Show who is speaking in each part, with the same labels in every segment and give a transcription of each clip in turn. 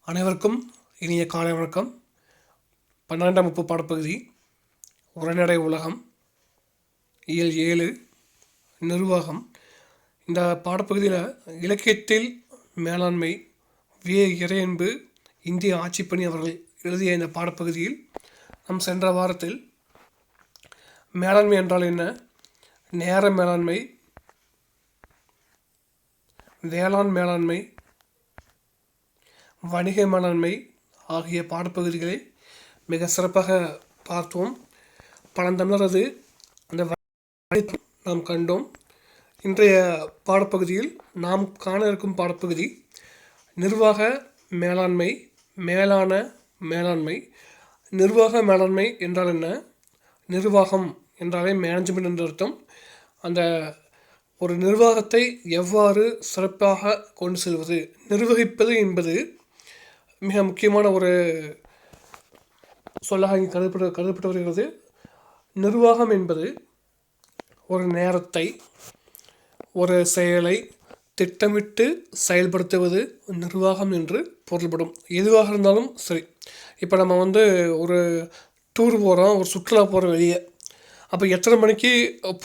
Speaker 1: அனைவருக்கும் இனிய காலை வணக்கம். 12ஆம் வகுப்பு பாடப்பகுதி உரைநடை உலகம் இயல் 7 நிர்வாகம். இந்த பாடப்பகுதியில் இலக்கியத்தில் மேலாண்மை இறையன்பு இந்திய ஆட்சிப்பணி அவர்கள் எழுதிய இந்த பாடப்பகுதியில் நம் சென்ற வாரத்தில் மேலாண்மை என்றால் என்ன, நேர மேலாண்மை, வேளாண் மேலாண்மை, வணிக மேலாண்மை ஆகிய பாடப்பகுதிகளை மிக சிறப்பாக பார்த்தோம். பழந்தமிழரது அந்த நாம் கண்டோம். இன்றைய பாடப்பகுதியில் நாம் காண இருக்கும் பாடப்பகுதி நிர்வாக மேலாண்மை, மேலான மேலாண்மை. நிர்வாக மேலாண்மை என்றால் என்ன? நிர்வாகம் என்றாலே மேனேஜ்மெண்ட் என்று அர்த்தம். அந்த ஒரு நிர்வாகத்தை எவ்வாறு சிறப்பாக கொண்டு செல்வது, நிர்வகிப்பது என்பது மிக முக்கியமான ஒரு சொல்லாக இங்கே கருதப்பட்டு வருகிறது. நிர்வாகம் என்பது ஒரு நேரத்தை, ஒரு செயலை திட்டமிட்டு செயல்படுத்துவது நிர்வாகம் என்று பொருள்படும். எதுவாக இருந்தாலும் சரி. இப்போ நம்ம ஒரு டூர் போகிறோம், ஒரு சுற்றுலா போகிறோம் வெளியே. அப்போ எத்தனை மணிக்கு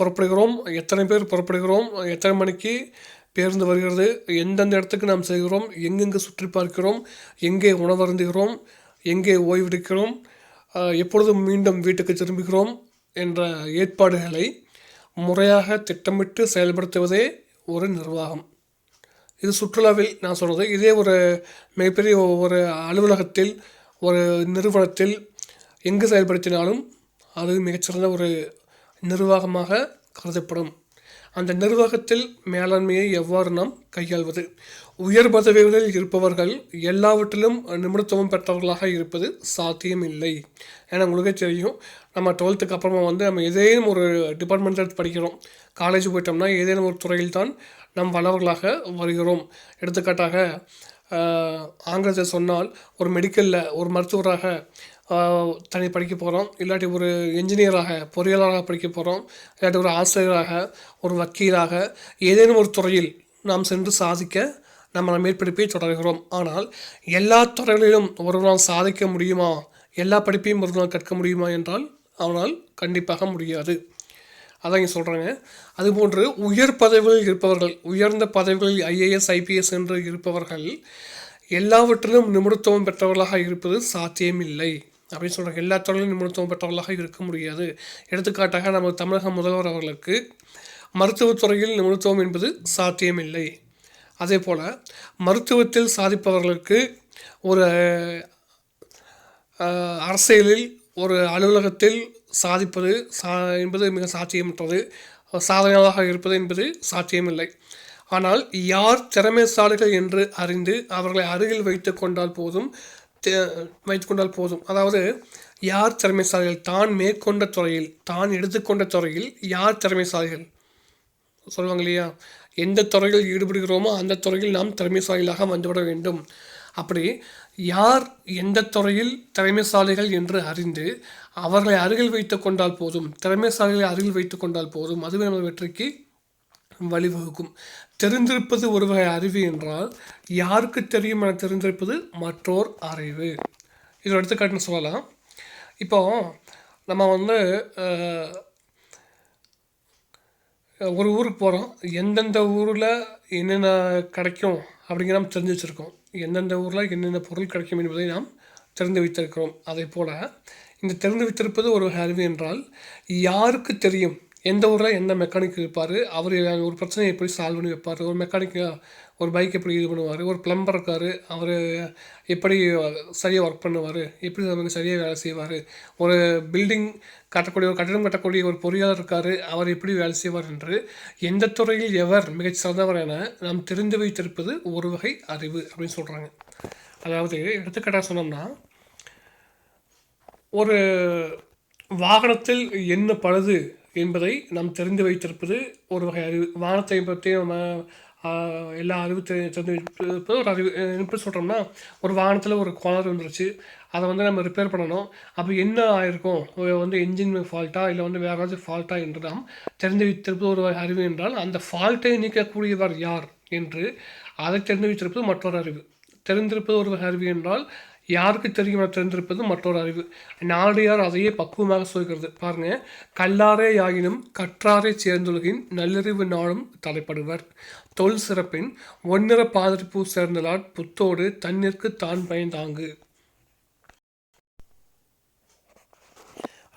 Speaker 1: புறப்படுகிறோம், எத்தனை பேர் புறப்படுகிறோம், எத்தனை மணிக்கு பேருந்து வருகிறது, எந்தெந்த இடத்துக்கு நாம் செல்கிறோம், எங்கெங்கே சுற்றி பார்க்கிறோம், எங்கே உணவருந்துகிறோம், எங்கே ஓய்வெடுக்கிறோம், எப்பொழுதும் மீண்டும் வீட்டுக்கு திரும்புகிறோம் என்ற ஏற்பாடுகளை முறையாக திட்டமிட்டு செயல்படுத்துவதே ஒரு நிர்வாகம். இது சுற்றுலாவில் நான் சொல்கிறது. இதே ஒரு மிகப்பெரிய ஒரு அலுவலகத்தில், ஒரு நிறுவனத்தில் எங்கு செயல்படுத்தினாலும் அது மிகச்சிறந்த ஒரு நிர்வாகமாக கருதப்படும். அந்த நிர்வாகத்தில் மேலாண்மையை எவ்வாறு நாம் கையாள்வது? உயர் பதவிகளில் இருப்பவர்கள் எல்லாவற்றிலும் நிபுணத்துவம் பெற்றவர்களாக இருப்பது சாத்தியமில்லை. ஏன்னா உங்களுக்கே தெரியும், நம்ம 12th அப்புறமா நம்ம ஏதேனும் ஒரு டிபார்ட்மெண்ட் எடுத்து படிக்கிறோம். காலேஜ் போயிட்டோம்னா ஏதேனும் ஒரு துறையில் தான் நாம் வல்லவர்களாக வருகிறோம். எடுத்துக்காட்டாக ஆங்கிலத்தில் சொன்னால் ஒரு மெடிக்கலில் ஒரு மருத்துவராக தனி படிக்க போகிறோம், இல்லாட்டி ஒரு என்ஜினியராக பொறியாளராக படிக்க போகிறோம், இல்லாட்டி ஒரு ஆசிரியராக, ஒரு வக்கீலாக, ஏதேனும் ஒரு துறையில் நாம் சென்று சாதிக்க நம்ம மேற்படிப்பை தொடர்கிறோம். ஆனால் எல்லா துறைகளிலும் ஒருவரால் சாதிக்க முடியுமா, எல்லா படிப்பையும் ஒருவரால் கற்க முடியுமா என்றால் அவனால் கண்டிப்பாக முடியாது. அதான் இங்கே சொல்கிறாங்க. அதுபோன்று உயர் பதவிகளில் இருப்பவர்கள், உயர்ந்த பதவிகளில் IAS IPS என்று இருப்பவர்கள் எல்லாவற்றிலும் நிபுணத்துவம் பெற்றவர்களாக இருப்பது சாத்தியமில்லை அப்படின்னு சொல்கிறாங்க. எல்லா துறையிலும் நிபுணத்துவம் பெற்றவர்களாக இருக்க முடியாது. எடுத்துக்காட்டாக நம்ம தமிழக முதல்வர் அவர்களுக்கு மருத்துவத்துறையில் நிபுணத்துவம் என்பது சாத்தியமில்லை. அதே போல் மருத்துவத்தில் சாதிப்பவர்களுக்கு ஒரு அரசியலில், ஒரு அலுவலகத்தில் சாதிப்பது என்பது மிக சாத்தியமற்றது. சாதனையாக இருப்பது என்பது சாத்தியமில்லை. ஆனால் யார் திறமைசாலிகள் என்று அறிந்து அவர்களை அருகில் வைத்து கொண்டால் போதும். அதாவது யார் திறமைசாலிகள், தான் மேற்கொண்ட துறையில், தான் எடுத்துக்கொண்ட துறையில் யார் திறமைசாலிகள் சொல்லுவாங்க இல்லையா? எந்த துறையில் ஈடுபடுகிறோமோ அந்த துறையில் நாம் திறமைசாலிகளாக வந்துவிட வேண்டும். அப்படி யார் எந்த துறையில் திறமைசாலிகள் என்று அறிந்து அவர்களை அருகில் வைத்து கொண்டால் போதும், திறமைசாலிகளை அருகில் வைத்து கொண்டால் போதும், அதுவே நமது வெற்றிக்கு வழிவகுக்கும். தெரிந்திருப்பது ஒரு வகை அறிவு என்றால் யாருக்கு தெரியும் என தெரிந்திருப்பது மற்றோர் அறிவு. இது எடுத்துக்காட்டுன்னு சொல்லலாம். இப்போ நம்ம ஒரு ஊருக்கு போகிறோம். எந்தெந்த ஊரில் என்னென்ன கிடைக்கும் அப்படிங்கிற நம்ம தெரிஞ்சு வச்சுருக்கோம். எந்தெந்த ஊரில் என்னென்ன பொருள் கிடைக்கும் என்பதை நாம் தெரிந்து வைத்திருக்கிறோம். அதே போல் இந்த தெரிந்து வைத்திருப்பது ஒரு அறிவு என்றால் யாருக்கு தெரியும் எந்த ஊரில் எந்த மெக்கானிக் இருப்பார், அவர் ஒரு பிரச்சனையை எப்படி சால்வ் பண்ணி வைப்பார், ஒரு மெக்கானிக் ஒரு பைக் எப்படி இது பண்ணுவார், ஒரு பிளம்பர் இருக்கார் அவர் எப்படி சரியாக ஒர்க் பண்ணுவார், எப்படி நமக்கு சரியாக வேலை செய்வார், ஒரு பில்டிங் கட்டக்கூடிய ஒரு கட்டிடம் கட்டக்கூடிய ஒரு பொறியாளர் இருக்கார் அவர் எப்படி வேலை செய்வார் என்று எந்த துறையில் எவர் மிகச்சிறந்தவர் என நாம் தெரிந்து வைத்திருப்பது ஒரு வகை அறிவு அப்படின்னு சொல்கிறாங்க. அதாவது எடுத்துக்காட்டாக சொன்னோம்னா, ஒரு வாகனத்தில் என்ன பழுது என்பதை நாம் தெரிந்து வைத்திருப்பது ஒரு வகை அறிவு. வாகனத்தை பற்றி நம்ம எல்லா அறிவு தெரிந்து வைத்திருப்பது ஒரு அறிவு. எப்படி சொல்கிறோம்னா, ஒரு வாகனத்தில் ஒரு கோளாறு வந்துருச்சு, அதை நம்ம ரிப்பேர் பண்ணணும். அப்போ என்ன ஆகிருக்கும், என்ஜின் ஃபால்ட்டா இல்லை வேறு ஏதாச்சும் ஃபால்ட்டா என்று நாம் தெரிந்து வைத்திருப்பது ஒரு வகை அறிவு என்றால் அந்த ஃபால்ட்டை நீக்கக்கூடியவர் யார் என்று அதை தெரிந்து வைத்திருப்பது மற்றொரு அறிவு. தெரிந்திருப்பது ஒரு அறிவு என்றால் யாருக்கு தெரியும் என தெரிந்திருப்பது மற்றொரு அறிவு. நாடியார் அதையே பக்குவமாக சொல்கிறது பாருங்க. கல்லாரே யாயினும் கற்றாரே சேர்ந்தொழுகின் நல்லறிவு நாளும் தலைப்படுவர். தொல் சிறப்பின் ஒன்னிற பாதிரிப்பூ சேர்ந்தலாட் புத்தோடு தன்னிற்கு தான் பயந்தாங்கு.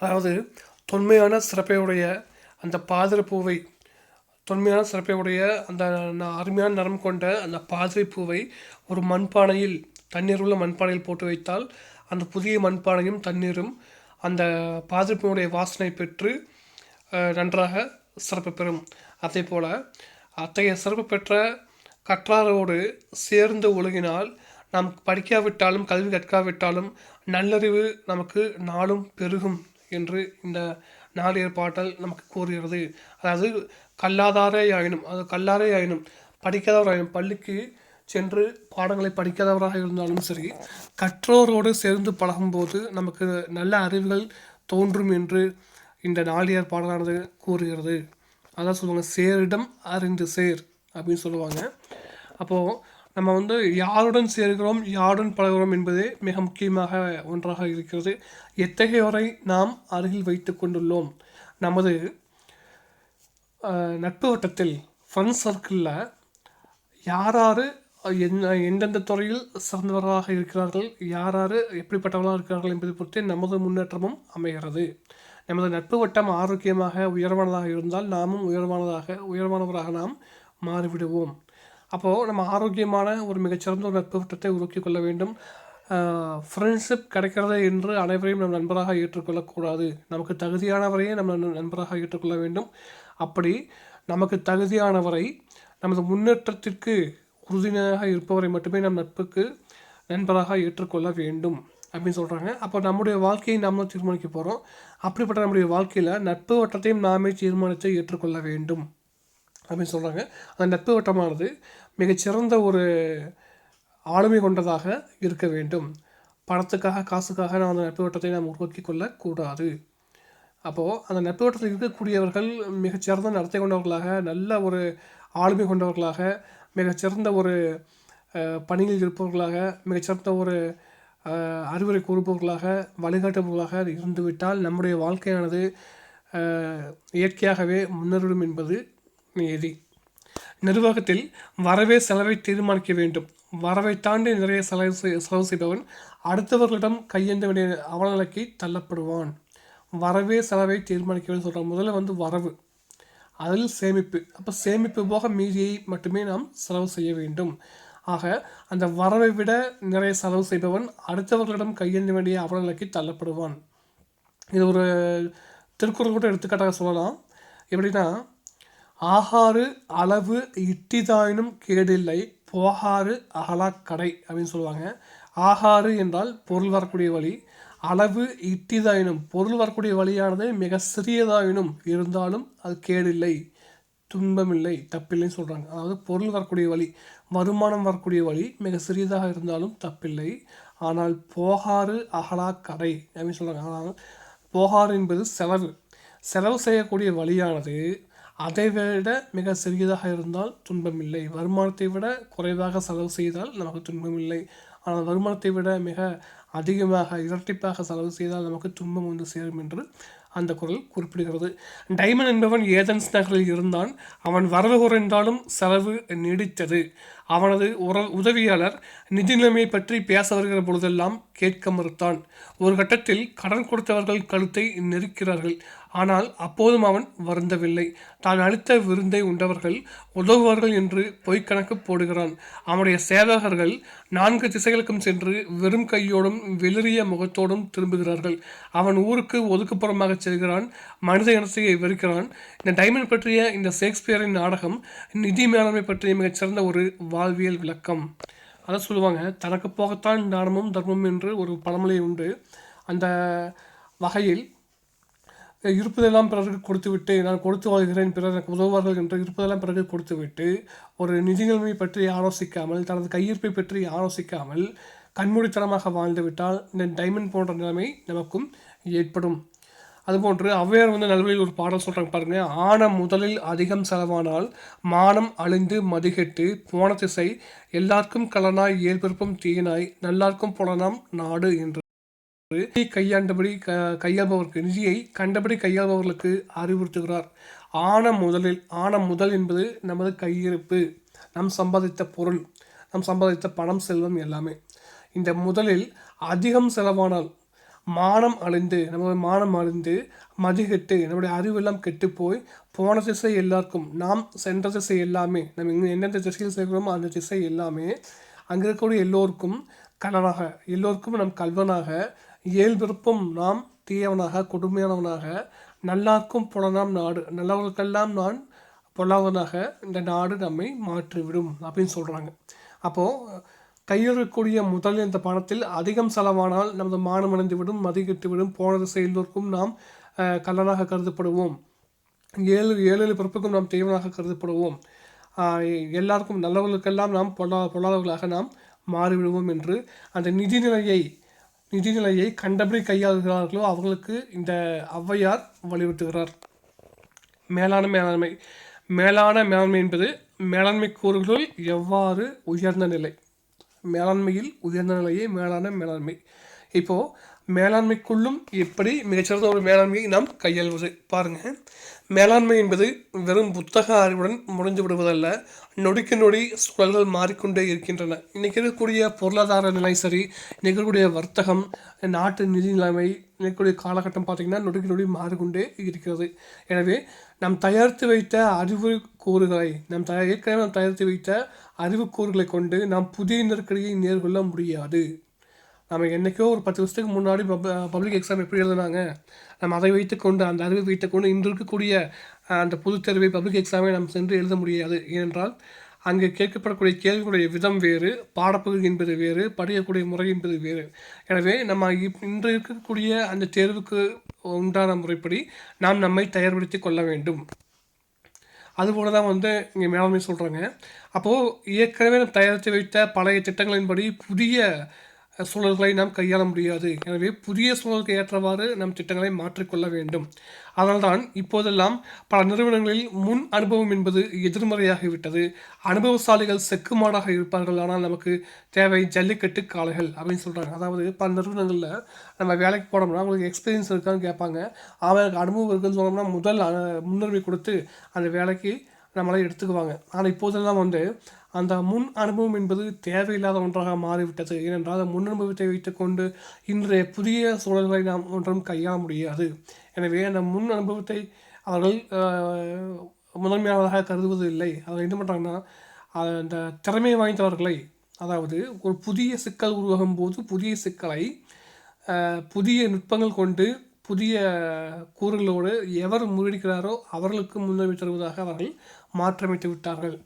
Speaker 1: அதாவது தொன்மையான சிறப்பையுடைய அந்த பாதிரிப்பூவை, தொன்மையான சிறப்பையுடைய அந்த அருமையான நிறம் கொண்ட அந்த பாதிரிப்பூவை ஒரு மண்பானையில், தண்ணீர் உள்ள மண்பானையில் போட்டு வைத்தால் அந்த புதிய மண்பானையும் தண்ணீரும் அந்த பாதிரிப்பூவுடைய வாசனை பெற்று நன்றாக சிறப்பு பெறும். அதே போல் அத்தகைய சிறப்பு பெற்ற கற்றாரோடு சேர்ந்து ஒழுகினால் நாம் படிக்காவிட்டாலும் கல்வி கற்காவிட்டாலும் நல்லறிவு நமக்கு நாளும் பெருகும் என்று இந்த நாளிதழ் பாடல் நமக்கு கூறுகிறது. அதாவது கல்லாதாரே ஆயினும், அது கல்லாரே ஆயினும், படிக்காதவராயினும், பள்ளிக்கு சென்று பாடங்களை படிக்காதவராக இருந்தாலும் சரி, கற்றோரோடு சேர்ந்து பழகும்போது நமக்கு நல்ல அறிவுகள் தோன்றும் என்று இந்த நாளிதழ் பாடலானது கூறுகிறது. அதான் சொல்லுவாங்க, சேரிடம் அறிந்து சேர் அப்படின்னு சொல்லுவாங்க. அப்போது நம்ம யாருடன் சேர்கிறோம், யாருடன் பழகிறோம் என்பதே மிக முக்கியமாக ஒன்றாக இருக்கிறது. எத்தகையோரை நாம் அருகில் வைத்து கொண்டுள்ளோம். நமது நட்பு வட்டத்தில், ஃப்ரெண்ட்ஸ் சர்க்கிளில் யார் எந்தெந்த துறையில் சிறந்தவர்களாக இருக்கிறார்கள், யார் எப்படிப்பட்டவர்களாக இருக்கிறார்கள் என்பதை பொறுத்தே நமது முன்னேற்றமும் அமைகிறது. நமது நட்பு வட்டம் ஆரோக்கியமாக உயர்வானதாக இருந்தால் நாமும் உயர்வானவராக நாம் மாறிவிடுவோம். அப்போது நம்ம ஆரோக்கியமான ஒரு மிகச்சிறந்த ஒரு நட்பு வட்டத்தை உருவாக்கி கொள்ள வேண்டும். ஃப்ரெண்ட்ஷிப் கிடைக்கிறது என்று அனைவரையும் நம் நண்பராக ஏற்றுக்கொள்ளக்கூடாது. நமக்கு தகுதியானவரையே நம்ம நண்பராக ஏற்றுக்கொள்ள வேண்டும். அப்படி நமக்கு தகுதியானவரை, நமது முன்னேற்றத்திற்கு உறுதுணையாக இருப்பவரை மட்டுமே நம் நட்புக்கு நண்பராக ஏற்றுக்கொள்ள வேண்டும் அப்படின்னு சொல்கிறாங்க. அப்போ நம்முடைய வாழ்க்கையை நாம் தான் தீர்மானிக்க போகிறோம். அப்படிப்பட்ட நம்முடைய வாழ்க்கையில் நட்பு வட்டத்தையும் நாமே தீர்மானித்து ஏற்றுக்கொள்ள வேண்டும் அப்படின்னு சொல்கிறாங்க. அந்த நட்பு வட்டமானது மிகச்சிறந்த ஒரு ஆளுமை கொண்டதாக இருக்க வேண்டும். பணத்துக்காக, காசுக்காக நாம் அந்த நட்பு வட்டத்தை நாம் உருவாக்கி கொள்ளக்கூடாது. அப்போது அந்த நட்பு வட்டத்தில் இருக்கக்கூடியவர்கள் மிகச்சிறந்த நடத்தை கொண்டவர்களாக, நல்ல ஒரு ஆளுமை கொண்டவர்களாக, மிகச்சிறந்த ஒரு பணியில் இருப்பவர்களாக, மிகச்சிறந்த ஒரு அறிவுரை கூறுபவர்களாக, வழிகாட்டுபவர்களாக இருந்துவிட்டால் நம்முடைய வாழ்க்கையானது இயற்கையாகவே முன்னேறும் என்பது நியதி. நிர்வாகத்தில் வரவே செலவை தீர்மானிக்க வேண்டும். வரவை தாண்டி நிறைய செலவு செய்பவன் அடுத்தவர்களிடம் கையேந்த வேண்டிய அவலநிலைக்கு தள்ளப்படுவான். வரவே செலவை தீர்மானிக்க வேண்டும் சொல்கிறாங்க. முதல்ல வரவு, அதில் சேமிப்பு. அப்போ சேமிப்பு போக மீதியை மட்டுமே நாம் செலவு செய்ய வேண்டும். ஆக அந்த வரவை விட நிறைய செலவு செய்பவன் அடுத்தவர்களிடம் கையேந்த வேண்டிய அவலநிலைக்கு தள்ளப்படுவான். இது ஒரு திருக்குறள் கூட எடுத்துக்காட்டாக சொல்லலாம். எப்படின்னா, ஆகாறு அளவு இட்டிதாயினும் கேடில்லை, போகாறு அகலாக்கடை அப்படின்னு சொல்லுவாங்க. ஆகாறு என்றால் பொருள் வரக்கூடிய வழி, அளவு இட்டிதாயினும் பொருள் வரக்கூடிய வழியானது மிக சிறியதாயினும் இருந்தாலும் அது கேடில்லை, துன்பமில்லை, தப்பில்லைன்னு சொல்கிறாங்க. அதாவது பொருள் வரக்கூடிய வழி, வருமானம் வரக்கூடிய வழி மிக சிறியதாக இருந்தாலும் தப்பில்லை. ஆனால் போகாறு அகலாக்கடை அப்படின்னு சொல்கிறாங்க. ஆனால் போகாறு என்பது செலவு செய்யக்கூடிய வழியானது அதை விட மிக சிறியதாக இருந்தால் துன்பமில்லை. வருமானத்தை விட குறைவாக செலவு செய்தால் நமக்கு துன்பமில்லை. ஆனால் வருமானத்தை விட மிக அதிகமாக, இரட்டிப்பாக செலவு செய்தால் நமக்கு துன்பம் சேரும் என்று அந்த குறள் குறிப்பிடுகிறது. டைமன் என்பவன் ஏதென்ஸ் நகரில் இருந்தான். அவன் வரவு குறைந்தாலும் செலவு நீடித்தது. அவனது உதவியாளர் நிதி நிலைமையை பற்றி பேச வருகிற பொழுதெல்லாம் கேட்க மறுத்தான். ஒரு கட்டத்தில் கடன் கொடுத்தவர்கள் கழுத்தை நெருக்கிறார்கள். ஆனால் அப்போதும் அவன் வருந்தவில்லை. தான் அளித்த விருந்தை உண்டவர்கள் உதவுவார்கள் என்று பொய்க்கணக்கு போடுகிறான். அவனுடைய சேவகர்கள் 4 திசைகளுக்கும் சென்று வெறும் கையோடும் வெளிரிய முகத்தோடும் திரும்புகிறார்கள். அவன் ஊருக்கு ஒதுக்குப்புறமாக செல்கிறான். மனித இனத்தையை வெறுக்கிறான். இந்த டைமண்ட் பற்றிய இந்த ஷேக்ஸ்பியரின் நாடகம் நிதி மேலாண்மை பற்றிய மிகச்சிறந்த ஒரு வாழ்வியல் விளக்கம். அதை சொல்லுவாங்க, தனக்கு போகத்தான் தானமும் தர்மம் என்று ஒரு பழமொழி உண்டு. அந்த வகையில் இருப்பதெல்லாம் பிறருக்கு கொடுத்துவிட்டு, நான் கொடுத்து வாழ்கிறேன், பிறர் எனக்கு உதவுவார்கள் என்று இருப்பதெல்லாம் பிறகு கொடுத்துவிட்டு ஒரு நிதி நிலைமை பற்றி ஆலோசிக்காமல், தனது கையிருப்பை பற்றி ஆலோசிக்காமல் கண்மூடித்தனமாக வாழ்ந்துவிட்டால் இந்த டைமண்ட் போன்ற நிலைமை நமக்கும் ஏற்படும். அதுபோன்று ஔவையார் வந்து நல்வழியில் ஒரு பாடல் சொல்கிறாங்க பாருங்க, ஆன முதலில் அதிகம் செலவானால் மானம் அழிந்து மதிகெட்டு போன திசை எல்லாருக்கும் கலனாய் ஏழ்பிறப்பும் தீயனாய் நல்லார்க்கும் புலனாம் நாடு என்று கையாண்டபடி கையாள்பவர்களுக்கு நிதியை கண்டபடி கையாள்பவர்களுக்கு அறிவுறுத்துகிறார். ஆன முதல் என்பது நமது கையிருப்பு, நாம் சம்பாதித்த பொருள், நாம் சம்பாதித்த பணம், செல்வம் எல்லாமே. இந்த முதலில் அதிகம் செலவானால் மானம் அழிந்து, நமது மானம் அழிந்து மதிகெட்டு, நம்முடைய அறிவெல்லாம் கெட்டு போய் போன திசை எல்லாருக்கும், நாம் சென்ற திசை எல்லாமே, நம்ம இங்கே எந்தெந்த திசையில் சேர்க்கிறோமோ அந்த திசை எல்லாமே அங்கே இருக்கக்கூடிய எல்லோருக்கும் கலனாக, எல்லோருக்கும் நம் கல்வனாக, இயல்பிறப்பும் நாம் தீயவனாக, கொடுமையானவனாக, நல்லார்க்கும் புலனாம் நாடு, நல்லவர்களுக்கெல்லாம் நான் பொல்லாதவனாக இந்த நாடு நம்மை மாற்றிவிடும் அப்படின்னு சொல்கிறாங்க. அப்போது கையெழுக்கூடிய முதல் இந்த பணத்தில் அதிகம் செலவானால் நமது மானம் அடைந்து விடும், மதிக்கெட்டு விடும், போன திசை எல்லோருக்கும் நாம் கல்லனாக கருதப்படுவோம், ஏழு பிறப்புக்கும் நாம் தெய்வனாக கருதப்படுவோம், எல்லாருக்கும் நல்லவர்களுக்கெல்லாம் நாம் பொல்லாதவர்களாக நாம் மாறிவிடுவோம் என்று அந்த நிதிநிலையை கண்டபடி கையாளுகிறார்களோ அவர்களுக்கு இந்த ஔவையார் வலியுறுத்துகிறார். மேலான மேலாண்மை என்பது மேலாண்மை கூறுகளுள் எவ்வாறு உயர்ந்த நிலை, மேலாண்மையில் உயர்ந்த நிலையே மேலான மேலாண்மை. இப்போது மேலாண்மைக்குள்ளும் எப்படி மிகச்சிறந்த ஒரு மேலாண்மையை நாம் கையாள்வது பாருங்கள். மேலாண்மை என்பது வெறும் புத்தக அறிவுடன் முடிஞ்சு விடுவதல்ல, நொடிக்கு நொடி சூழல்கள் மாறிக்கொண்டே இருக்கின்றன. இன்றைக்கி இருக்கக்கூடிய பொருளாதார நிலை சரி, இன்றைக்கி இருக்கக்கூடிய வர்த்தகம், நாட்டு நிதி நிலைமை, இருக்கக்கூடிய காலகட்டம் பார்த்திங்கன்னா நொடிக்கு நொடி மாறிக்கொண்டே இருக்கிறது. எனவே நாம் தயாரித்து வைத்த அறிவுக்கூறுகளை ஏற்கனவே தயாரித்து வைத்த அறிவுக்கூறுகளை கொண்டு நாம் புதிய நெருக்கடியை நேர்கொள்ள முடியாது. நம்ம என்றைக்கோ ஒரு 10 வருஷத்துக்கு முன்னாடி பப்ளிக் எக்ஸாம் எப்படி எழுதுனாங்க, நம்ம அதை வைத்துக்கொண்டு, அந்த அறிவை வைத்துக்கொண்டு இன்று இருக்கக்கூடிய அந்த பொதுத் தேர்வை பப்ளிக் எக்ஸாமை நாம் சென்று எழுத முடியாது. ஏனென்றால் அங்கே கேட்கப்படக்கூடிய கேள்விகளுடைய விதம் வேறு, பாடப்பகுதி என்பது வேறு, படிக்கக்கூடிய முறை என்பது வேறு. எனவே நம்ம இன்று இருக்கக்கூடிய அந்த தேர்வுக்கு உண்டான முறைப்படி நாம் நம்மை தயார்படுத்தி கொள்ள வேண்டும். அதுபோல தான் வந்து இங்கே மேலாண்மை சொல்கிறாங்க. அப்போது ஏற்கனவே நாம் தயாரித்து வைத்த பழைய திட்டங்களின்படி புதிய சூழல்களை நாம் கையாள முடியாது. எனவே புதிய சூழலுக்கு ஏற்றவாறு நம் திட்டங்களை மாற்றிக்கொள்ள வேண்டும். அதனால்தான் இப்போதெல்லாம் பல நிறுவனங்களில் முன் அனுபவம் என்பது எதிர்மறையாகிவிட்டது. அனுபவசாலிகள் செக்குமாடாக இருப்பார்கள், ஆனால் நமக்கு தேவை ஜல்லிக்கட்டு காளைகள் அப்படின்னு சொல்கிறாங்க. அதாவது பல நிறுவனங்களில் நம்ம வேலைக்கு போனோம்னா அவங்களுக்கு எக்ஸ்பீரியன்ஸ் இருக்கான்னு கேட்பாங்க. அவங்களுக்கு அனுபவம் இருக்குன்னு சொன்னோம்னா முதல் முன்னுரிமை கொடுத்து அந்த வேலைக்கு நம்மளை எடுத்துக்குவாங்க. ஆனால் இப்போதெல்லாம் வந்து அந்த முன் அனுபவம் என்பது தேவையில்லாத ஒன்றாக மாறிவிட்டது. ஏனென்றால் அந்த முன் அனுபவத்தை வைத்துக்கொண்டு இன்றைய புதிய சூழல்களை நாம் ஒன்றும் கையாள முடியாது. எனவே அந்த முன் அனுபவத்தை அவர்கள் முதன்மையானதாக கருதுவது இல்லை. அவர்கள் என்ன பண்ணுறாங்கன்னா, அந்த திறமை வாய்ந்தவர்களை, அதாவது ஒரு புதிய சிக்கல் உருவாகும் போது புதிய சிக்கலை புதிய நுட்பங்கள் கொண்டு புதிய கூறுகளோடு எவர் முறியடிக்கிறாரோ அவர்களுக்கு முன்னுரிமை தருவதாக அவர்கள் மாற்றமைத்து விட்டார்கள்.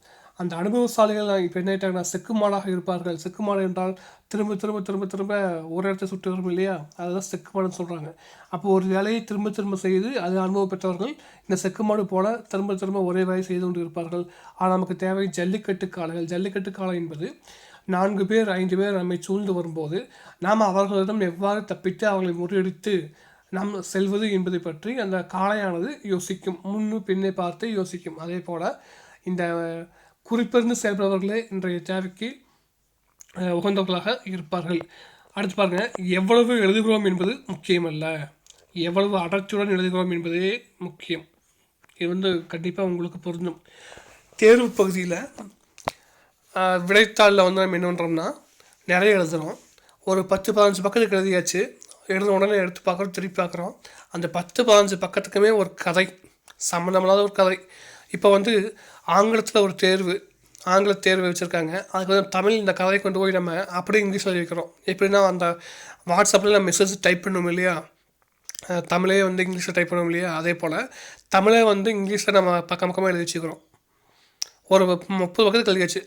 Speaker 1: அந்த அனுபவசாலிகள் இப்போ என்ன ஆகிட்டாங்கன்னா செக்குமாடாக இருப்பார்கள். செக்குமாடு என்றால் திரும்ப திரும்ப திரும்ப திரும்ப ஒரு இடத்தை சுட்டு வரும் இல்லையா, அதுதான் செக்குமாடுன்னு சொல்கிறாங்க. அப்போது ஒரு வேலையை திரும்ப திரும்ப செய்து அது அனுபவம் பெற்றவர்கள் இந்த செக்குமாடு போல திரும்ப திரும்ப ஒரே வேலை செய்து கொண்டு இருப்பார்கள். ஆனால் நமக்கு தேவை ஜல்லிக்கட்டு காளைகள். ஜல்லிக்கட்டு காளை என்பது 4 பேர் 5 பேர் நம்மை சூழ்ந்து வரும்போது நாம் அவர்களிடம் எவ்வாறு தப்பித்து அவர்களை முறியடித்து நாம் செல்வது என்பதை பற்றி அந்த காளையானது யோசிக்கும், முன்னு பின்னே பார்த்து யோசிக்கும். அதே போல் இந்த குறிப்பிருந்து செயல்படுபவர்களே இன்றைய தேவைக்கு உகந்தவர்களாக இருப்பார்கள். அடுத்து பாருங்கள், எவ்வளவு எழுதுகிறோம் என்பது முக்கியமல்ல, எவ்வளவு அடர்த்தியுடன் எழுதுகிறோம் என்பதே முக்கியம். இது வந்து கண்டிப்பாக உங்களுக்கு பொருந்தும். தேர்வு பகுதியில் விடைத்தாளில் வந்து நம்ம என்ன பண்ணுறோம்னா நிறைய எழுதுகிறோம். ஒரு 10-15 பக்கத்துக்கு எழுதியாச்சு. எழுத உடனே எடுத்து பார்க்குறோம், திருப்பி பார்க்குறோம். அந்த 10-15 பக்கத்துக்குமே ஒரு கதை, சம்மந்தமில்லாத ஒரு கதை. இப்போ வந்து ஆங்கிலத்தில் ஒரு ஆங்கில தேர்வு வச்சுருக்காங்க. அதுக்கு வந்து தமிழ் இந்த கதையை கொண்டு போய் நம்ம அப்படியே இங்கிலீஷில் வைக்கிறோம். எப்படின்னா அந்த வாட்ஸ்அப்பில் நம்ம மெசேஜ் டைப் பண்ணுவோம் இல்லையா, தமிழே வந்து இங்கிலீஷில் டைப் பண்ணுவோம் இல்லையா, அதே போல் தமிழை வந்து இங்கிலீஷில் நம்ம பக்கமாக எழுதி வச்சுக்கிறோம். ஒரு 30 பக்கத்துக்கு எழுதியாச்சு.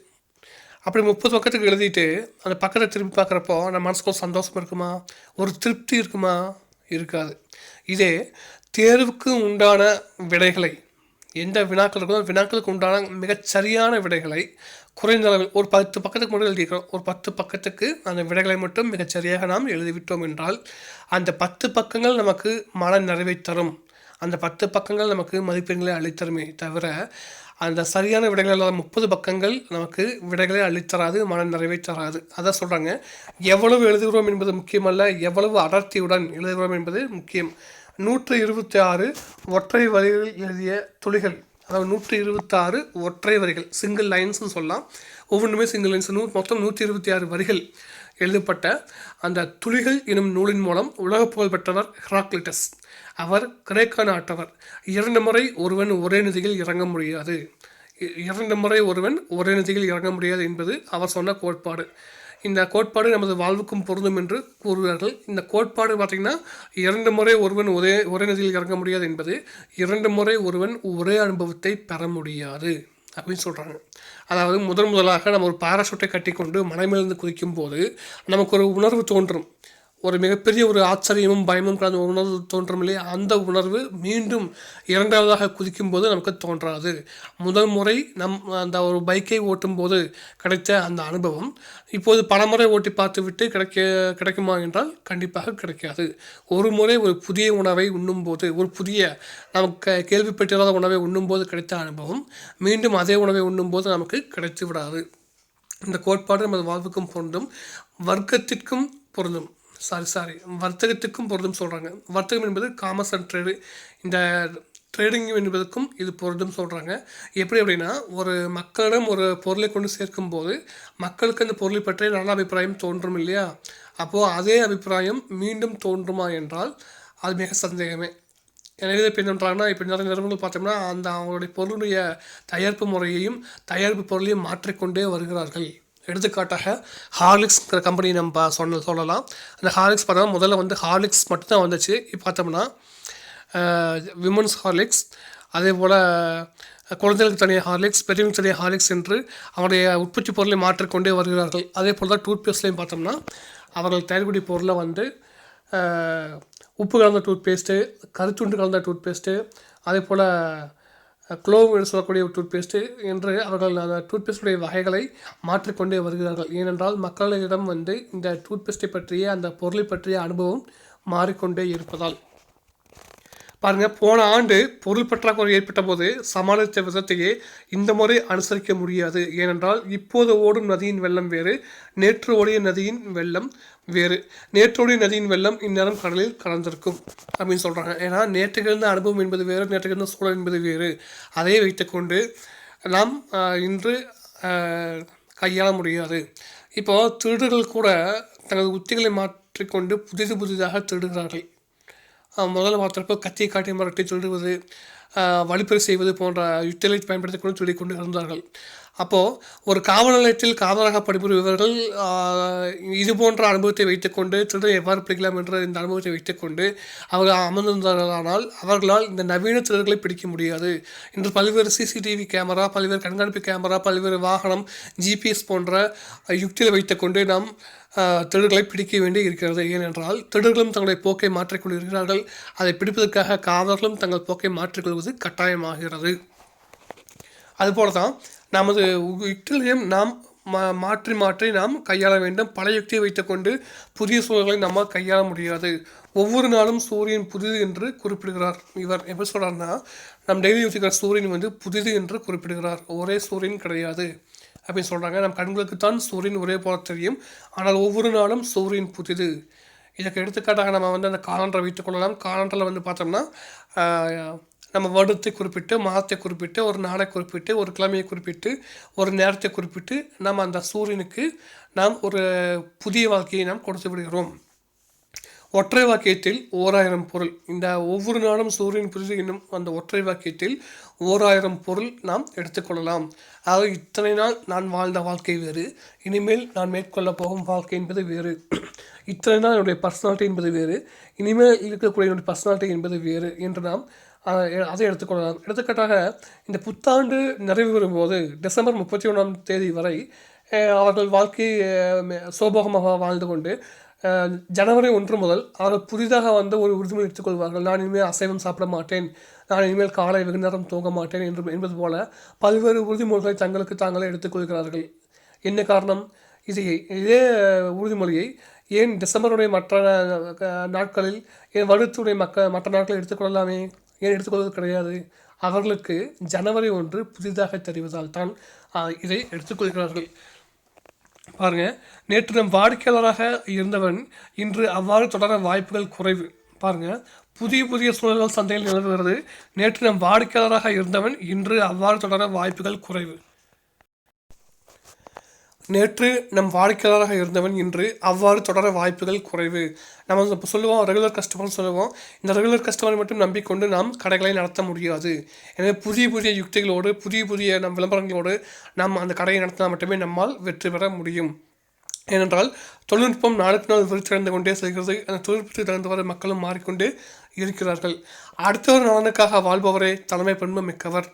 Speaker 1: அப்படி 30 பக்கத்துக்கு எழுதிட்டு அந்த பக்கத்தை திருப்பி பார்க்குறப்போ நம்ம மனசுக்கு ஒரு சந்தோஷம் இருக்குமா, ஒரு திருப்தி இருக்குமா? இருக்காது. இதே தேர்வுக்கு உண்டான விடைகளை, எந்த வினாக்கள் இருக்கோ வினாக்களுக்கு உண்டான மிகச்சரியான விடைகளை குறைந்த அளவில் ஒரு 10 பக்கத்துக்கு மட்டும் எழுதிக்கிறோம். ஒரு 10 பக்கத்துக்கு அந்த விடைகளை மட்டும் மிகச்சரியாக நாம் எழுதிவிட்டோம் என்றால் அந்த 10 பக்கங்கள் நமக்கு மன நிறைவை தரும். அந்த 10 பக்கங்கள் நமக்கு மதிப்பெண்களை அளித்தருமே தவிர அந்த சரியான விடைகள் இல்லாத 30 பக்கங்கள் நமக்கு விடைகளை அளித்தராது, மன நிறைவை தராது. அதான் சொல்கிறாங்க, எவ்வளவு எழுதுகிறோம் என்பது முக்கியமல்ல, எவ்வளவு அடர்த்தியுடன் எழுதுகிறோம் என்பது முக்கியம். 126 ஒற்றை வரிகளில் எழுதிய துளிகள், அதாவது 126 ஒற்றை வரிகள், சிங்கிள் லைன்ஸ்னு சொல்லலாம். ஒவ்வொன்றுமே சிங்கிள் லைன்ஸ். மொத்தம் 126 வரிகள் எழுதப்பட்ட அந்த துளிகள் எனும் நூலின் மூலம் உலக புகழ் பெற்றவர் ஹெராக்ளிட்டஸ். அவர் கிரேக்க நாட்டவர். 2 முறை ஒருவன் ஒரே நதியில் இறங்க முடியாது, 2 முறை ஒருவன் ஒரே நதியில் இறங்க முடியாது என்பது அவர் சொன்ன கோட்பாடு. இந்த கோட்பாடு நமது வாழ்வுக்கும் பொருந்தும் என்று கூறுவார்கள். இந்த கோட்பாடு பார்த்திங்கன்னா 2 முறை ஒருவன் ஒரே நதியில் இறங்க முடியாது என்பது 2 முறை ஒருவன் ஒரே அனுபவத்தை பெற முடியாது அப்படின்னு சொல்கிறாங்க. அதாவது முதலாக நம்ம ஒரு பாராசூட்டை கட்டி கொண்டு மலைமேலிருந்து குதிக்கும் போது நமக்கு ஒரு உணர்வு தோன்றும், ஒரு மிகப்பெரிய ஒரு ஆச்சரியமும் பயமும் கலந்த உணர்வு தோன்றும் இல்லையா? அந்த உணர்வு மீண்டும் இரண்டாவதாக குதிக்கும் போது நமக்கு தோன்றாது. முதல் முறை அந்த ஒரு பைக்கை ஓட்டும் போது கிடைத்த அந்த அனுபவம் இப்போது பல முறை ஓட்டி பார்த்துவிட்டு கிடைக்குமா என்றால் கண்டிப்பாக கிடைக்காது. ஒரு முறை ஒரு புதிய உணவை உண்ணும்போது, ஒரு புதிய நமக்கு கேள்விப்பட்டிராத உணவை உண்ணும்போது கிடைத்த அனுபவம் மீண்டும் அதே உணவை உண்ணும்போது நமக்கு கிடைத்து விடாது. இந்த கோட்பாடு நமது வாழ்வுக்கும் பொருந்தும், வர்க்கத்திற்கும் பொருந்தும். வர்த்தகத்துக்கும் பொருந்தும் சொல்கிறாங்க. வர்த்தகம் என்பது காமர்ஸ் அண்ட் ட்ரேடு. இந்த ட்ரேடிங் என்பதற்கும் இது பொருந்தும் சொல்கிறாங்க. எப்படி அப்படின்னா, ஒரு மக்களிடம் ஒரு பொருளை கொண்டு சேர்க்கும்போது மக்களுக்கு அந்த பொருளை பற்றிய நல்ல அபிப்பிராயம் தோன்றும் இல்லையா? அப்போது அதே அபிப்பிராயம் மீண்டும் தோன்றுமா என்றால் அது மிக சந்தேகமே. எனவே இப்போ என்ன பண்ணுறாங்கன்னா, இப்போ நிறைய நிறுவனங்கள் பார்த்தோம்னா அவங்களுடைய பொருளுடைய தயாரிப்பு முறையையும் தயாரிப்பு பொருளையும் மாற்றிக்கொண்டே வருகிறார்கள். எடுத்துக்காட்டாக ஹார்லிக்ஸ்ங்கிற கம்பெனி நம்ம சொல்லலாம். அந்த ஹார்லிக்ஸ் பார்த்தோம்னா முதல்ல வந்து ஹார்லிக்ஸ் மட்டும்தான் வந்துச்சு. இப்போ பார்த்தோம்னா விமன்ஸ் ஹார்லிக்ஸ், அதே போல் குழந்தைகளுக்கு தனியாக ஹார்லிக்ஸ், பெரியவங்களுக்கு தனியாக ஹார்லிக்ஸ் என்று அவருடைய உற்பத்தி பொருளை மாற்றிக்கொண்டே வருகிறார்கள். அதே போல் தான் டூத்பேஸ்ட்லையும் பார்த்தோம்னா அவர்கள் தயாரிக்கூடிய பொருளை வந்து உப்பு கலந்த டூத்பேஸ்ட்டு, கருத்துண்டு கலந்த டூத்பேஸ்ட்டு, அதே போல் க்ளோவ் என்று சொல்லக்கூடிய டூத்பேஸ்ட்டு என்று அவர்கள் அந்த டூத்பேஸ்டுடைய வகைகளை மாற்றிக்கொண்டே வருகிறார்கள். ஏனென்றால் மக்களிடம் வந்து இந்த டூத்பேஸ்ட்டை பற்றிய அந்த பொருளை பற்றிய அனுபவம் மாறிக்கொண்டே இருப்பதால். பாருங்கள், போன ஆண்டு பொருள் பற்றாக்குறை ஏற்பட்ட போது சமாளித்த விதத்தையே இந்த முறை அனுசரிக்க முடியாது. ஏனென்றால் இப்போது ஓடும் நதியின் வெள்ளம் வேறு, நேற்று ஓடிய நதியின் வெள்ளம் வேறு. நேற்றோடைய நதியின் வெள்ளம் இந்நேரம் கடலில் கலந்திருக்கும் அப்படின்னு சொல்கிறாங்க. ஏன்னா நேற்றுக்கிழந்த அனுபவம் என்பது வேறு, நேற்றுக்கிழந்த சூழல் என்பது வேறு. அதை வைத்துக்கொண்டு நாம் இன்று கையாள முடியாது. இப்போது திருடர்கள் கூட தனது உத்திகளை மாற்றிக்கொண்டு புதிதாக திருடுகிறார்கள். முதல்ல பார்த்துறப்போ கத்தியை காட்டி மிரட்டி திருடுவது, வழிப்பறி செய்வது போன்ற யுக்திகளை பயன்படுத்தி கொண்டு திருடி கொண்டு இருந்தார்கள். அப்போது ஒரு காவல் நிலையத்தில் காவலராக பணிபுரிபவர்கள் இது போன்ற அனுபவத்தை வைத்துக்கொண்டு திருடரை எவ்வாறு பிடிக்கலாம் என்ற இந்த அனுபவத்தை வைத்துக்கொண்டு அவர்கள் அமர்ந்திருந்தார்களானால் அவர்களால் இந்த நவீன திருடர்களை பிடிக்க முடியாது. இன்று பல்வேறு சிசிடிவி கேமரா, பல்வேறு கண்காணிப்பு கேமரா, பல்வேறு வாகனம், ஜிபிஎஸ் போன்ற யுக்திகளை வைத்துக்கொண்டு நாம் திருடர்களை பிடிக்க வேண்டி இருக்கிறது. ஏனென்றால் திருடர்களும் தங்களுடைய போக்கை மாற்றிக்கொள்கிறார்கள். அதை பிடிப்பதற்காக காவலர்களும் தங்கள் போக்கை மாற்றிக்கொள்வது கட்டாயமாகிறது. அதுபோல தான் நமது யுக்திகளையும் நாம் மாற்றி நாம் கையாள வேண்டும். பழைய யுக்தியை வைத்துக்கொண்டு புதிய சூழல்களை நம்ம கையாள முடியாது. ஒவ்வொரு நாளும் சூரியன் புதிது என்று குறிப்பிடுகிறார். இவர் எப்படி சொல்கிறார்னா, நம் டெய்லி யோசிக்கிற சூரியன் வந்து புதிது என்று குறிப்பிடுகிறார். ஒரே சூரியன் கிடையாது அப்படின்னு சொல்கிறாங்க. நம் கண்களுக்கு தான் சூரியன் ஒரே போல தெரியும், ஆனால் ஒவ்வொரு நாளும் சூரியன் புதிது. இதற்கு எடுத்துக்காட்டாக நம்ம வந்து அந்த காலண்டரை வைத்துக்கொள்ளலாம். காலண்டரில் வந்து பார்த்தோம்னா நம்ம வருடத்தை குறிப்பிட்டு, மாதத்தை குறிப்பிட்டு, ஒரு நாளை குறிப்பிட்டு, ஒரு கிழமையை குறிப்பிட்டு, ஒரு நேரத்தை குறிப்பிட்டு நாம் அந்த சூரியனுக்கு நாம் ஒரு புதிய வாழ்க்கையை நாம் கொடுத்து விடுகிறோம். ஒற்றை வாக்கியத்தில் 1000 பொருள். இந்த ஒவ்வொரு நாளும் சூரியன் புதிது என்னும் அந்த ஒற்றை வாக்கியத்தில் 1000 பொருள் நாம் எடுத்துக்கொள்ளலாம். ஆக இத்தனை நாள் நான் வாழ்ந்த வாழ்க்கை வேறு, இனிமேல் நான் மேற்கொள்ள போகும் வாழ்க்கை என்பது வேறு. இத்தனை நாள் என்னுடைய பர்சனாலிட்டி என்பது வேறு, இனிமேல் இருக்கக்கூடிய என்னுடைய பர்சனாலிட்டி என்பது வேறு என்று நாம் அதை எடுத்துக்கொள்ளலாம். எடுத்துக்காட்டாக இந்த புத்தாண்டு நிறைவு வரும்போது டிசம்பர் 31ஆம் தேதி வரை அவர்கள் வாழ்க்கை சோபகமாக வாழ்ந்து கொண்டு ஜனவரி 1 முதல் அவர்கள் புதிதாக வந்து ஒரு உறுதிமொழி எடுத்துக்கொள்வார்கள். நான் இனிமேல் அசைவம் சாப்பிட மாட்டேன், நான் இனிமேல் காலை வெகு நேரம் தூங்க மாட்டேன் என்பது போல பல்வேறு உறுதிமொழிகளை தங்களுக்கு தாங்களே எடுத்துக்கொள்கிறார்கள். என்ன காரணம்? இதே உறுதிமொழியை ஏன் டிசம்பருடைய மற்ற நாட்களில், ஏன் வருடத்துடைய மற்ற நாட்களில் எடுத்துக்கொள்ளலாமே? ஏன் எடுத்துக்கொள்வது கிடையாது? அவர்களுக்கு ஜனவரி 1 புதிதாக தெரிவதால் தான் இதை எடுத்துக்கொள்கிறார்கள். பாருங்க, நேற்று நம் வாடிக்கையாளராக இருந்தவன் இன்று அவ்வாறு தொடர வாய்ப்புகள் குறைவு. பாருங்க, புதிய புதிய சூழல்கள் சந்தையில் நிலவுகிறது. நேற்று நம் வாடிக்கையாளராக இருந்தவன் இன்று அவ்வாறு தொடர வாய்ப்புகள் குறைவு. நேற்று நம் வாடிக்கையாளராக இருந்தவன் இன்று அவ்வாறு தொடர வாய்ப்புகள் குறைவு. நம்ம இப்போ சொல்லுவோம் ரெகுலர் கஸ்டமர்னு சொல்லுவோம். இந்த ரெகுலர் கஸ்டமரை மட்டும் நம்பிக்கொண்டு நாம் கடைகளை நடத்த முடியாது. எனவே புதிய புதிய யுக்திகளோடு, புதிய புதிய நம் விளம்பரங்களோடு நாம் அந்த கடையை நடத்தினால் மட்டுமே நம்மால் வெற்றி பெற முடியும். ஏனென்றால் தொழில்நுட்பம் நாளுக்கு நாள் விரிவடைந்து கொண்டே செல்கிறது. அந்த தொழில்நுட்பத்துக்கு தகுந்தவாறு மக்களும் மாறிக்கொண்டே இருக்கிறார்கள். அடுத்தவர் நலனுக்காக வாழ்பவரே தலைமை பண்பு மிக்கவர்.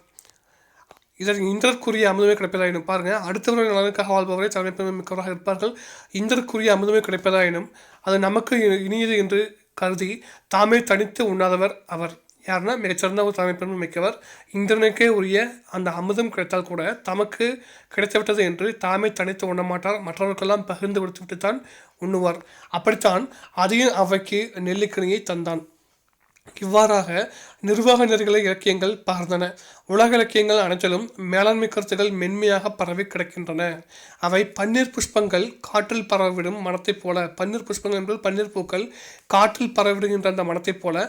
Speaker 1: இதற்கு இந்தற்குரிய அமுதமே கிடைப்பதாயினும். பாருங்கள், அடுத்தவர்கள் நலனுக்காக வாழ்பவரை தலைமை மிக்கவராக இருப்பார்கள். இந்தற்குரிய அமுதமே கிடைப்பதாயினும் அது நமக்கு இனியது என்று கருதி தாமே தனித்து உண்ணாதவர் அவர். யாருன்னா மிகச்சிறந்த ஒரு தலைமைப்பண்பு மிக்கவர். இந்திரனுக்கே உரிய அந்த அமுதம் கிடைத்தால் கூட தமக்கு கிடைத்துவிட்டது என்று தாமே தனித்து உண்ண மாட்டார். மற்றவர்களுக்கெல்லாம் பகிர்ந்து கொடுத்துவிட்டு தான் உண்ணுவார். அப்படித்தான் அதையும் அவைக்கு நெல்லிக்கனியை தந்தான். இவ்வாறாக நிர்வாக நெறிகளை இலக்கியங்கள் பகர்ந்தன. உலக இலக்கியங்கள் அனைத்திலும் மேலாண்மை கருத்துக்கள் மென்மையாக பரவி கிடக்கின்றன. அவை பன்னீர் புஷ்பங்கள் காற்றில் பரவிடும் மனத்தைப் போல, பன்னீர் புஷ்பங்கள் என்பது பன்னீர் பூக்கள் காற்றில் பரவிடுகின்ற அந்த மனத்தைப் போல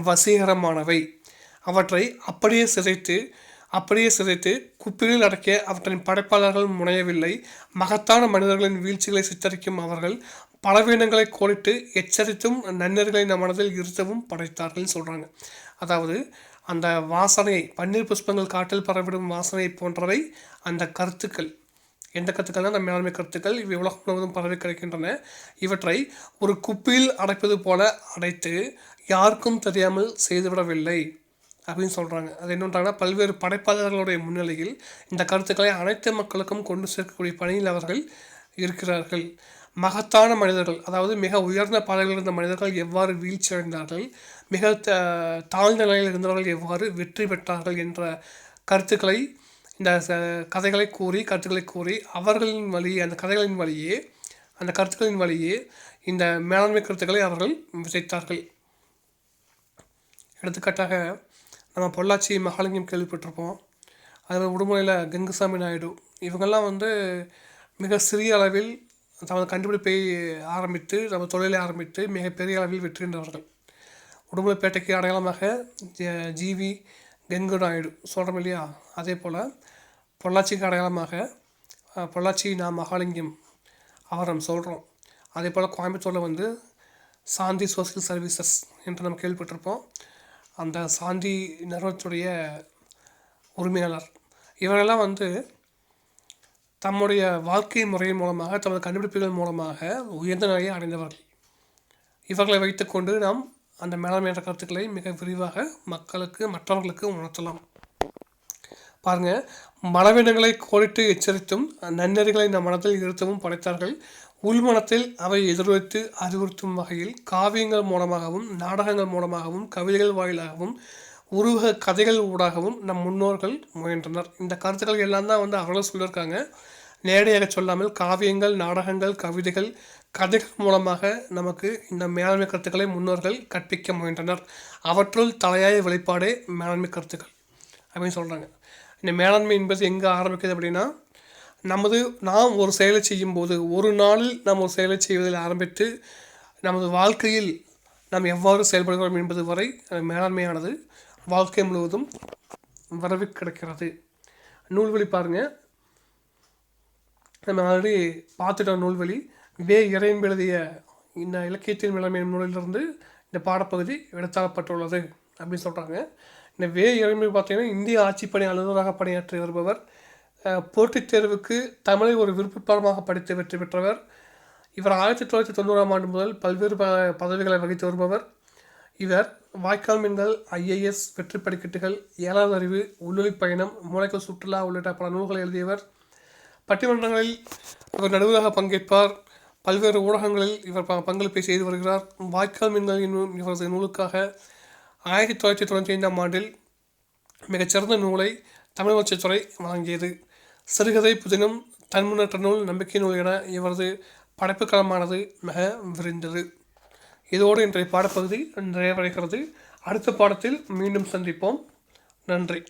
Speaker 1: வசீகரமானவை. அவற்றை அப்படியே சிதைத்து குப்பிகளில் அடக்கிய அவற்றின் படைப்பாளர்கள் முனையவில்லை. மகத்தான மனிதர்களின் வீழ்ச்சிகளை சித்தரிக்கும் அவர்கள் பலவீனங்களை கோடிட்டு எச்சரித்தும் நன்னெறிகளை நம் மனதில் இருத்தவும் படைத்தார்கள் சொல்கிறாங்க. அதாவது அந்த வாசனை, பன்னீர் புஷ்பங்கள் காட்டில் பரவிடும் வாசனை போன்றவை அந்த கருத்துக்கள். எந்த கருத்துக்கள் தான்? அந்த மேலாண்மை கருத்துக்கள். இவை உலகம் முழுவதும் பரவி கிடைக்கின்றன. இவற்றை ஒரு குப்பியில் அடைப்பது போல அடைத்து யாருக்கும் தெரியாமல் செய்துவிடவில்லை அப்படின்னு சொல்கிறாங்க. அது என்னன்றாங்கன்னா, பல்வேறு படைப்பாளர்களுடைய முன்னிலையில் இந்த கருத்துக்களை அனைத்து மக்களுக்கும் கொண்டு சேர்க்கக்கூடிய பணியில் அவர்கள் இருக்கிறார்கள். மகத்தான மனிதர்கள், அதாவது மிக உயர்ந்த பாதைகளில் இருந்த மனிதர்கள் எவ்வாறு வீழ்ச்சி அடைந்தார்கள், மிக தாழ்ந்த நிலையில் இருந்தவர்கள் எவ்வாறு வெற்றி பெற்றார்கள் என்ற கருத்துக்களை, இந்த கருத்துக்களை கூறி அவர்களின் வழியே, அந்த கருத்துக்களின் வழியே இந்த மேலாண்மை கருத்துக்களை அவர்கள் விதைத்தார்கள். எடுத்துக்காட்டாக நம்ம பொள்ளாச்சி மகாலிங்கம் கேள்விப்பட்டிருப்போம். அதில் உடுமலையில் கங்குசாமி நாயுடு, இவங்கெல்லாம் வந்து மிக சிறிய அளவில் தமது கண்டுபிடிப்பை ஆரம்பித்து, நம்ம தொழிலை ஆரம்பித்து மிகப்பெரிய அளவில் வெற்றின்றவர்கள். உடுமலைப்பேட்டைக்கு அடையாளமாக ஜிவி கங்கு நாயுடு சொல்கிறோம் இல்லையா? அதே போல் பொள்ளாச்சிக்கு அடையாளமாக பொள்ளாச்சி மகாலிங்கம் அவர் நம்ம சொல்கிறோம். அதே போல் கோயம்புத்தூரில் வந்து சாந்தி சோசியல் சர்வீசஸ் என்று நம்ம கேள்விப்பட்டிருப்போம். அந்த சாந்தி நிறுவனத்துடைய உரிமையாளர். இவரெல்லாம் வந்து தம்முடைய வாழ்க்கை முறையின் மூலமாக, தமது கண்டுபிடிப்புகள் மூலமாக உயர்ந்த நிலையை அடைந்தவர்கள். இவர்களை வைத்துக்கொண்டு நாம் அந்த மேலாண்மை என்ற கருத்துக்களை மிக விரிவாக மற்றவர்களுக்கு உணர்த்தலாம். பாருங்கள், பலவீனங்களை கோடிட்டு எச்சரித்தும் நன்னெறிகளை நம் மனத்தில் இருத்தவும் படைத்தார்கள். உள்மனத்தில் அவை எதிர்வைத்து அறிவுறுத்தும் வகையில் காவியங்கள் மூலமாகவும், நாடகங்கள் மூலமாகவும், கவிதைகள் வாயிலாகவும், உருவக கதைகள் ஊடாகவும் நம் முன்னோர்கள் முயன்றனர். இந்த கருத்துக்கள் எல்லாம் தான் வந்து அவர்களும் சொல்லியிருக்காங்க. நேரடியாக சொல்லாமல் காவியங்கள், நாடகங்கள், கவிதைகள், கதைகள் மூலமாக நமக்கு இந்த மேலாண்மை கருத்துக்களை முன்னோர்கள் கற்பிக்க முயன்றனர். அவற்றுள் தலையாய வெளிப்பாடே மேலாண்மை கருத்துக்கள் அப்படின்னு சொல்கிறாங்க. இந்த மேலாண்மை என்பது எங்கே ஆரம்பிக்குது அப்படின்னா, நாம் ஒரு செயலை செய்யும்போது, ஒரு நாளில் நாம் ஒரு செயலை செய்வதில் ஆரம்பித்து நமது வாழ்க்கையில் நாம் எவ்வாறு செயல்படுகிறோம் என்பது வரை மேலாண்மையானது வாழ்க்கை முழுவதும் வரவி கிடக்கிறது. நூல்வழி பாருங்கள், நம்ம ஆல்ரெடி பார்த்துட்டோம். நூல்வழி இறையன்பு எழுதிய இந்த இலக்கியத்தின் மேலாண்மை நூலிலிருந்து இந்த பாடப்பகுதி எடுத்தாகப்பட்டுள்ளது அப்படின்னு சொல்கிறாங்க. இந்த இறையன்பு பார்த்தீங்கன்னா இந்திய ஆட்சிப்பணி அலுவலராக பணியாற்றி வருபவர். போட்டித் தேர்வுக்கு தமிழை ஒரு விருப்பப்பாடமாக படித்து வெற்றி பெற்றவர். இவர் 1990ஆம் ஆண்டு முதல் பல்வேறு பதவிகளை வகித்து வருபவர். இவர் வாய்க்கால் மீன்கள், IAS வெற்றி படிக்கட்டுகள், 7வது அறிவு, உள்ளொலி பயணம், மூளைக்கு சுற்றுலா உள்ளிட்ட பல நூல்களை எழுதியவர். பட்டிமன்றங்களில் இவர் நடுவராக பங்கேற்பார். பல்வேறு ஊடகங்களில் இவர் பங்களிப்பை செய்து வருகிறார். வாய்க்கால் மீன்கள் என்னும் இவரது நூலுக்காக 1995ஆம் ஆண்டில் மிகச்சிறந்த நூலை தமிழ் வளர்ச்சித்துறை வழங்கியது. சிறுகதை, புதினம், தன்முன்னேற்ற நூல், நம்பிக்கை நூல் என இவரது படைப்புக்களமானது மிக விரிந்தது. இதோடு இன்றைய பாடப்பகுதி நிறைவடைகிறது. அடுத்த பாடத்தில் மீண்டும் சந்திப்போம். நன்றி.